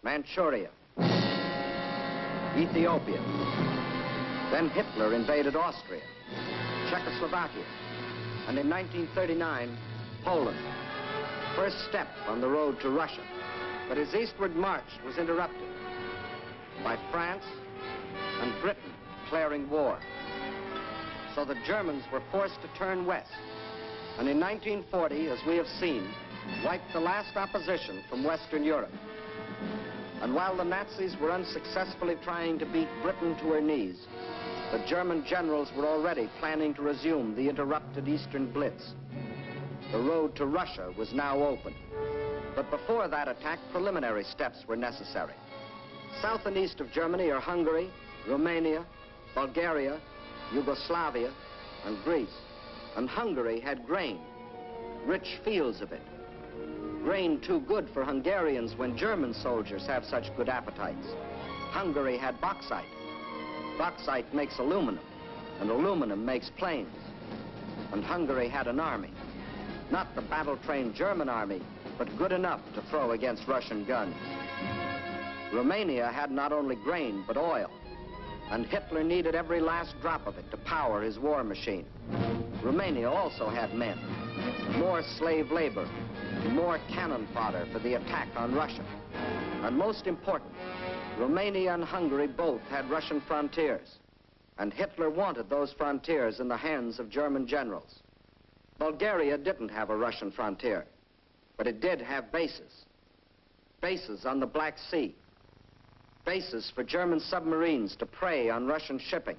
Manchuria, Ethiopia. Then Hitler invaded Austria, Czechoslovakia, and in 1939, Poland. First step on the road to Russia. But his eastward march was interrupted by France and Britain declaring war. So the Germans were forced to turn west. And in 1940, as we have seen, wiped the last opposition from Western Europe. And while the Nazis were unsuccessfully trying to beat Britain to her knees, the German generals were already planning to resume the interrupted Eastern Blitz. The road to Russia was now open. But before that attack, preliminary steps were necessary. South and east of Germany are Hungary, Romania, Bulgaria, Yugoslavia, and Greece. And Hungary had grain, rich fields of it. Grain too good for Hungarians when German soldiers have such good appetites. Hungary had bauxite. Bauxite makes aluminum, and aluminum makes planes. And Hungary had an army. Not the battle-trained German army, but good enough to throw against Russian guns. Romania had not only grain, but oil. And Hitler needed every last drop of it to power his war machine. Romania also had men, more slave labor, more cannon fodder for the attack on Russia. And most important, Romania and Hungary both had Russian frontiers. And Hitler wanted those frontiers in the hands of German generals. Bulgaria didn't have a Russian frontier, but it did have bases. Bases on the Black Sea. Bases for German submarines to prey on Russian shipping.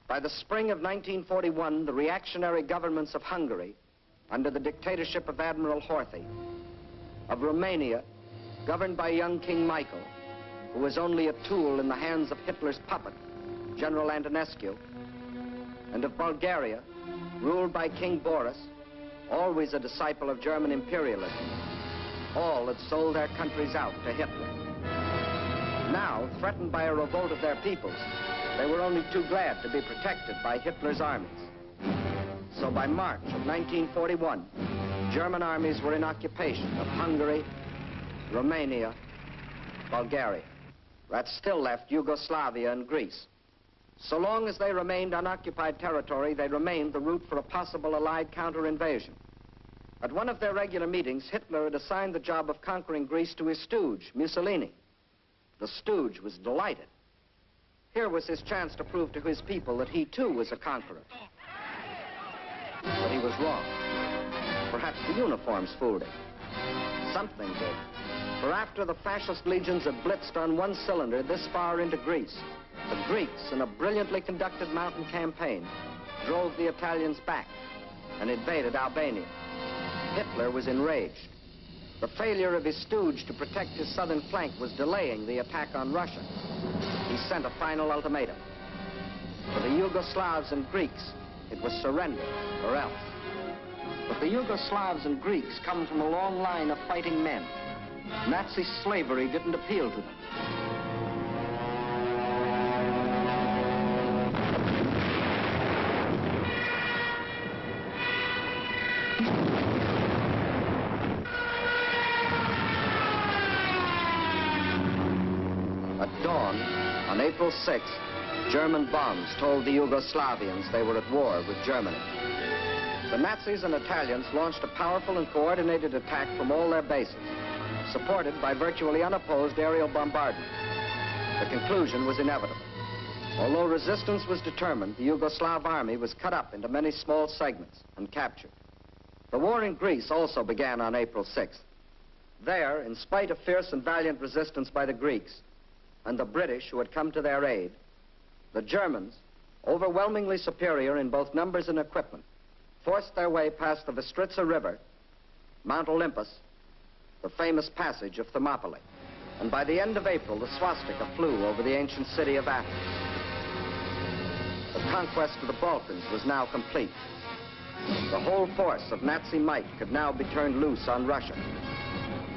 By the spring of 1941, the reactionary governments of Hungary, under the dictatorship of Admiral Horthy, of Romania, governed by young King Michael, who was only a tool in the hands of Hitler's puppet, General Antonescu, and of Bulgaria, ruled by King Boris, always a disciple of German imperialism. All had sold their countries out to Hitler. Now, threatened by a revolt of their peoples, they were only too glad to be protected by Hitler's armies. So by March of 1941, German armies were in occupation of Hungary, Romania, Bulgaria. That still left Yugoslavia and Greece. So long as they remained unoccupied territory, they remained the route for a possible Allied counter-invasion. At one of their regular meetings, Hitler had assigned the job of conquering Greece to his stooge, Mussolini. The stooge was delighted. Here was his chance to prove to his people that he too was a conqueror. But he was wrong. Perhaps the uniforms fooled him. Something did. For after the fascist legions had blitzed on one cylinder this far into Greece, the Greeks, in a brilliantly conducted mountain campaign, drove the Italians back and invaded Albania. Hitler was enraged. The failure of his stooge to protect his southern flank was delaying the attack on Russia. He sent a final ultimatum. For the Yugoslavs and Greeks, it was surrender or else. But the Yugoslavs and Greeks come from a long line of fighting men. Nazi slavery didn't appeal to them. At dawn, on April 6th, German bombs told the Yugoslavians they were at war with Germany. The Nazis and Italians launched a powerful and coordinated attack from all their bases, supported by virtually unopposed aerial bombardment. The conclusion was inevitable. Although resistance was determined, the Yugoslav army was cut up into many small segments and captured. The war in Greece also began on April 6th. There, in spite of fierce and valiant resistance by the Greeks and the British who had come to their aid, the Germans, overwhelmingly superior in both numbers and equipment, forced their way past the Bistritsa River, Mount Olympus, the famous passage of Thermopylae. And by the end of April, the swastika flew over the ancient city of Athens. The conquest of the Balkans was now complete. The whole force of Nazi might could now be turned loose on Russia.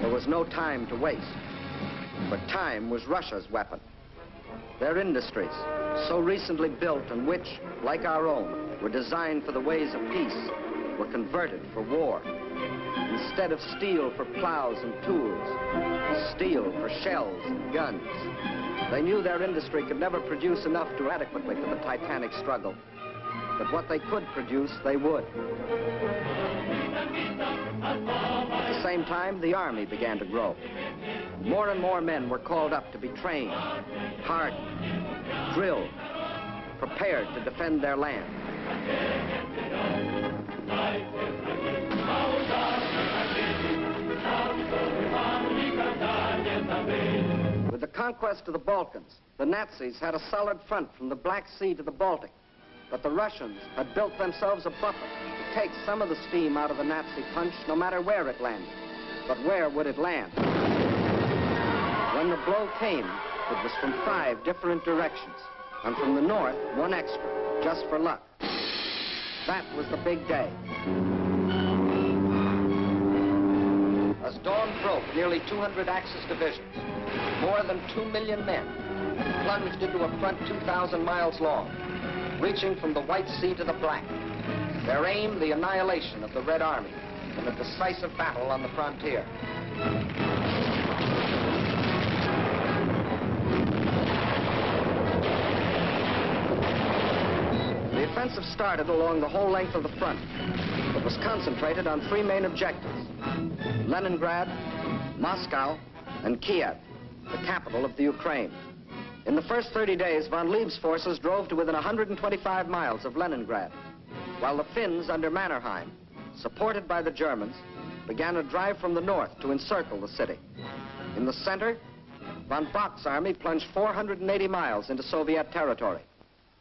There was no time to waste, but time was Russia's weapon. Their industries, so recently built and which, like our own, were designed for the ways of peace, were converted for war. Instead of steel for plows and tools, steel for shells and guns. They knew their industry could never produce enough to adequately for the titanic struggle. But what they could produce, they would. At the same time, the army began to grow. More and more men were called up to be trained, hardened, drilled, prepared to defend their land. With the conquest of the Balkans, the Nazis had a solid front from the Black Sea to the Baltic. But the Russians had built themselves a buffer to take some of the steam out of the Nazi punch, no matter where it landed. But where would it land? When the blow came, it was from 5 different directions. And from the north, 1 extra, just for luck. That was the big day. As dawn broke, nearly 200 Axis divisions, more than 2 million men, plunged into a front 2,000 miles long, reaching from the White Sea to the Black. Their aim, the annihilation of the Red Army in a decisive battle on the frontier. The offensive started along the whole length of the front. It was concentrated on 3 main objectives: Leningrad, Moscow, and Kiev, the capital of the Ukraine. In the first 30 days, von Lieb's forces drove to within 125 miles of Leningrad, while the Finns under Mannerheim, supported by the Germans, began a drive from the north to encircle the city. In the center, von Bock's army plunged 480 miles into Soviet territory.